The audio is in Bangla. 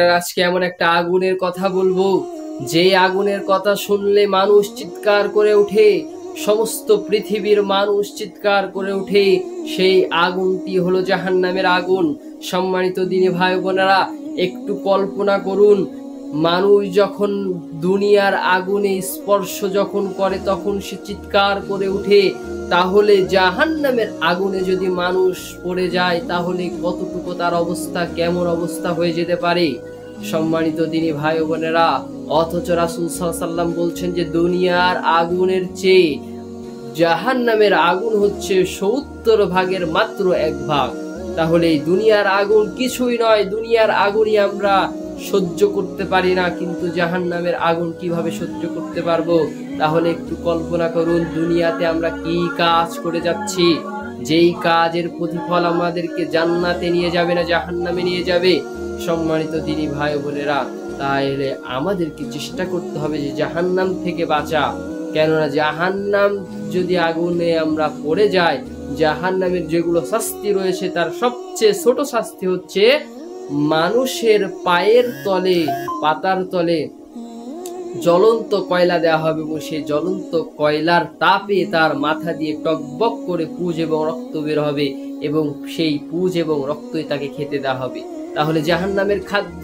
আজকে এমন একটা আগুনের কথা বলবো যে আগুনের কথা শুনলে মানুষ চিৎকার করে ওঠে, সমস্ত পৃথিবীর মানুষ চিৎকার করে ওঠে। সেই আগুনটি হলো জাহান্নামের আগুন। সম্মানিত দিনী ভাই বোনেরা, একটু কল্পনা করুন, মানুষ যখন দুনিয়ার আগুনে স্পর্শ যখন করে তখন সে চিৎকার করে ওঠে। তাহলে জাহান্নামের আগুনে যদি মানুষ পড়ে যায় তাহলে কতটুকু তার অবস্থা, কেমন অবস্থা হয়ে যেতে পারে। সম্মানিত দিনী ভাই বোনেরা, অথচ রাসূল সাল্লাল্লাহু আলাইহি ওয়াসাল্লাম বলছেন যে দুনিয়ার আগুনের চেয়ে জাহান্নামের আগুন হচ্ছে ৭০ ভাগের মাত্র ১ ভাগ। তাহলে এই দুনিয়ার আগুন কিছুই নয়, দুনিয়ার আগুনই আমরা সহ্য করতে পারি না, কিন্তু জাহান্নামের আগুন কিভাবে সহ্য করতে পারবো? তাহলে একটু কল্পনা করুন, দুনিয়াতে আমরা কি কাজ করে যাচ্ছি, যেই কাজের প্রতিফল আমাদেরকে জান্নাতে নিয়ে যাবে না জাহান্নামে নিয়ে যাবে। সম্মানিত দিনী ভাই বোনেরা, তাহলে আমাদেরকে চেষ্টা করতে হবে যে জাহান্নাম থেকে বাঁচা। কেননা জাহান্নাম যদি আগুনে আমরা পড়ে যাই, জাহান্নামের যেগুলো শাস্তি রয়েছে তার সবচেয়ে ছোট শাস্তি হচ্ছে মানুষের পায়ের তলে, পাতার তলে জ্বলন্ত কয়লা দেওয়া হবে এবং সেই জ্বলন্ত কয়লার তাপে তার মাথা দিয়ে টকবক করে পুঁজ এবং রক্ত বের হবে এবং সেই পুঁজ এবং রক্তই তাকে খেতে দেওয়া হবে। তাহলে জাহান্নামের খাদ্য